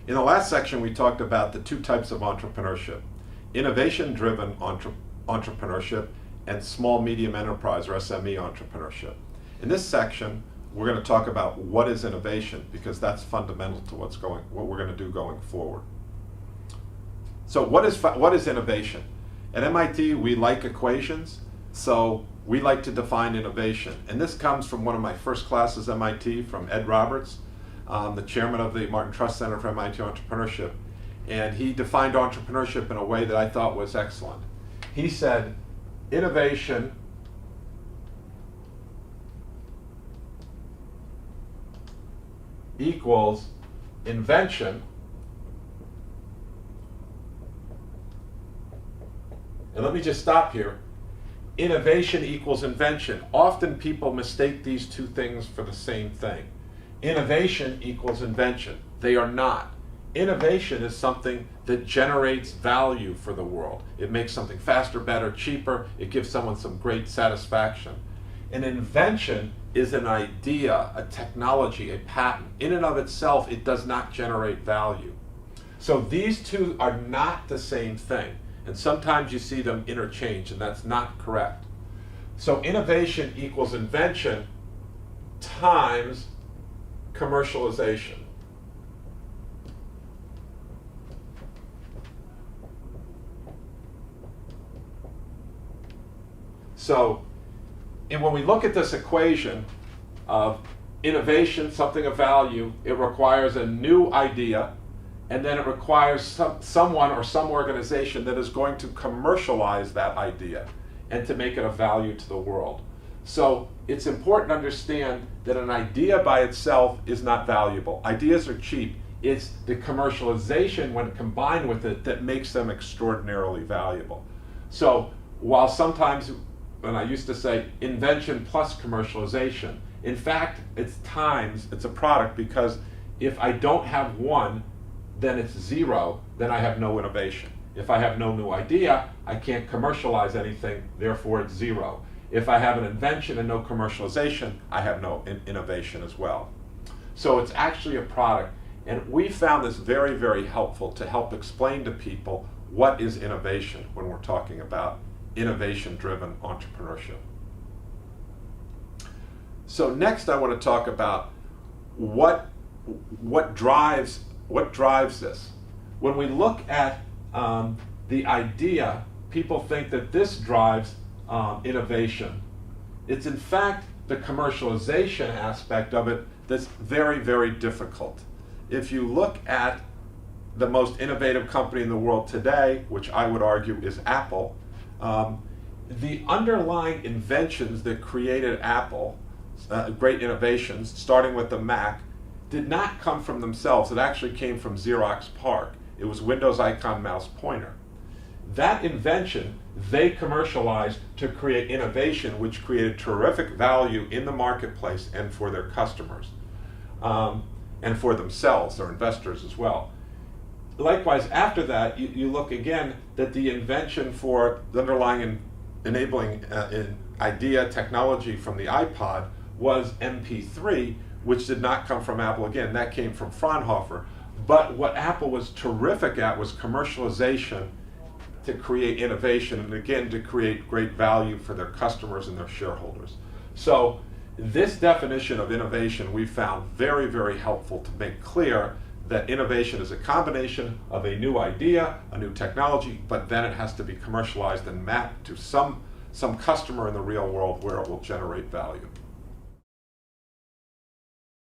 In the last section, we talked about the two types of entrepreneurship: innovation-driven entrepreneurship and small-medium enterprise, or SME entrepreneurship. In this section, we're going to talk about what is innovation, because that's fundamental to what we're going to do going forward. So what is innovation? At MIT, we like equations, so we like to define innovation. And this comes from one of my first classes at MIT, from Ed Roberts, the chairman of the Martin Trust Center for MIT Entrepreneurship. And he defined entrepreneurship in a way that I thought was excellent. He said, innovation equals invention, and let me just stop here. Innovation equals invention. Often people mistake these two things for the same thing. Innovation equals invention. They are not. Innovation is something that generates value for the world. It makes something faster, better, cheaper. It gives someone some great satisfaction. An invention is an idea, a technology, a patent. In and of itself, it does not generate value. So these two are not the same thing. And sometimes you see them interchanged, and that's not correct. So innovation equals invention times commercialization. So, and when we look at this equation of innovation, something of value, it requires a new idea, and then it requires someone or some organization that is going to commercialize that idea and to make it of value to the world. So it's important to understand that an idea by itself is not valuable. Ideas are cheap. It's the commercialization, when combined with it, that makes them extraordinarily valuable. So while sometimes, when I used to say invention plus commercialization, in fact, it's a product, because if I don't have one, then it's zero, then I have no innovation. If I have no new idea, I can't commercialize anything, therefore it's zero. If I have an invention and no commercialization, I have no innovation as well. So it's actually a product, and we found this very, very helpful to help explain to people what is innovation when we're talking about innovation-driven entrepreneurship. So next I want to talk about what drives this. When we look at the idea, people think that this drives innovation. It's in fact the commercialization aspect of it that's very, very difficult. If you look at the most innovative company in the world today, which I would argue is Apple, the underlying inventions that created Apple, great innovations, starting with the Mac, did not come from themselves. It actually came from Xerox PARC. It was Windows Icon Mouse Pointer. That invention they commercialized to create innovation, which created terrific value in the marketplace and for their customers, and for themselves, their investors as well. Likewise, after that, you look again that the invention for the underlying enabling idea technology from the iPod was MP3, which did not come from Apple. Again, that came from Fraunhofer. But what Apple was terrific at was commercialization to create innovation, and again, to create great value for their customers and their shareholders. So this definition of innovation we found very, very helpful to make clear that innovation is a combination of a new idea, a new technology, but then it has to be commercialized and mapped to some customer in the real world where it will generate value.